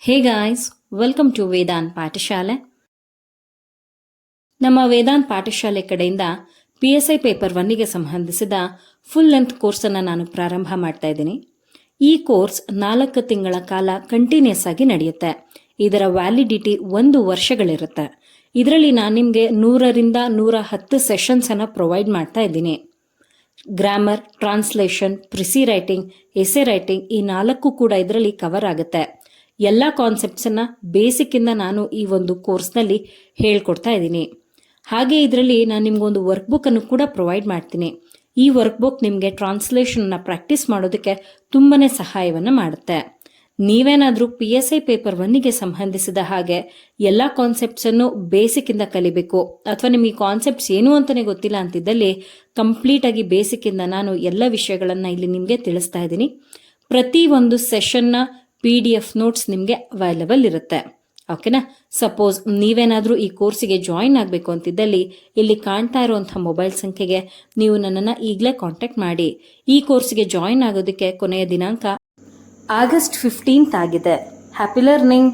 Hey guys, welcome to Vedant ಪಾಠಶಾಲೆ. ನಮ್ಮ ವೇದಾಂತ್ ಪಾಠಶಾಲೆ ಕಡೆಯಿಂದ PSI ಪೇಪರ್ 1ಗೆ ಸಂಬಂಧಿಸಿದ ಫುಲ್ ಲೆಂತ್ ಕೋರ್ಸನ್ನು ನಾನು ಪ್ರಾರಂಭ ಮಾಡ್ತಾ ಇದ್ದೀನಿ. ಈ ಕೋರ್ಸ್ 4 ತಿಂಗಳ ಕಾಲ ಕಂಟಿನ್ಯೂಸ್ ಆಗಿ ನಡೆಯುತ್ತೆ. ಇದರ ವ್ಯಾಲಿಡಿಟಿ 1 ವರ್ಷಗಳಿರುತ್ತೆ. ಇದರಲ್ಲಿ ನಾನು ನಿಮಗೆ 100ರಿಂದ 110 ಸೆಷನ್ಸ್ ಅನ್ನು ಪ್ರೊವೈಡ್ ಮಾಡ್ತಾ ಇದ್ದೀನಿ. Grammar, translation, precis writing, ಎಸೆ writing ಈ 4 ಕೂಡ ಇದರಲ್ಲಿ ಕವರ್ ಆಗುತ್ತೆ. ಎಲ್ಲ ಕಾನ್ಸೆಪ್ಟ್ಸನ್ನು ಬೇಸಿಕ್ಕಿಂದ ನಾನು ಈ ಒಂದು ಕೋರ್ಸ್ನಲ್ಲಿ ಹೇಳ್ಕೊಡ್ತಾ ಇದ್ದೀನಿ. ಹಾಗೆ ಇದರಲ್ಲಿ ನಾನು ನಿಮಗೊಂದು ವರ್ಕ್ ಬುಕ್ಕನ್ನು ಕೂಡ ಪ್ರೊವೈಡ್ ಮಾಡ್ತೀನಿ. ಈ ವರ್ಕ್ ಬುಕ್ ನಿಮಗೆ ಟ್ರಾನ್ಸ್ಲೇಷನ್ನ ಪ್ರಾಕ್ಟೀಸ್ ಮಾಡೋದಕ್ಕೆ ತುಂಬಾ ಸಹಾಯವನ್ನು ಮಾಡುತ್ತೆ. ನೀವೇನಾದರೂ PSI ಪೇಪರ್ 1ಗೆ ಸಂಬಂಧಿಸಿದ ಹಾಗೆ ಎಲ್ಲ ಕಾನ್ಸೆಪ್ಟ್ಸನ್ನು ಬೇಸಿಕ್ಕಿಂದ ಕಲಿಬೇಕು ಅಥವಾ ನಿಮಗೆ ಕಾನ್ಸೆಪ್ಟ್ಸ್ ಏನು ಅಂತಲೇ ಗೊತ್ತಿಲ್ಲ ಅಂತಿದ್ದಲ್ಲಿ ಕಂಪ್ಲೀಟಾಗಿ ಬೇಸಿಕ್ಕಿಂದ ನಾನು ಎಲ್ಲ ವಿಷಯಗಳನ್ನು ಇಲ್ಲಿ ನಿಮಗೆ ತಿಳಿಸ್ತಾ ಇದ್ದೀನಿ. ಪ್ರತಿ ಒಂದು ಸೆಷನ್ನ PDF ನೋಟ್ಸ್ ನಿಮಗೆ ಅವೈಲಬಲ್ ಇರುತ್ತೆ. ಓಕೆನಾ? ಸಪೋಸ್ ನೀವೇನಾದರೂ ಈ ಕೋರ್ಸಿಗೆ ಜಾಯಿನ್ ಆಗಬೇಕು ಅಂತಿದ್ದಲ್ಲಿ ಇಲ್ಲಿ ಕಾಣ್ತಾ ಇರುವಂಥ ಮೊಬೈಲ್ ಸಂಖ್ಯೆಗೆ ನೀವು ನನ್ನನ್ನು ಈಗಲೇ ಕಾಂಟ್ಯಾಕ್ಟ್ ಮಾಡಿ. ಈ ಕೋರ್ಸಿಗೆ ಜಾಯಿನ್ ಆಗೋದಕ್ಕೆ ಕೊನೆಯ ದಿನಾಂಕ ಆಗಸ್ಟ್ 15 ಆಗಿದೆ. Happy learning.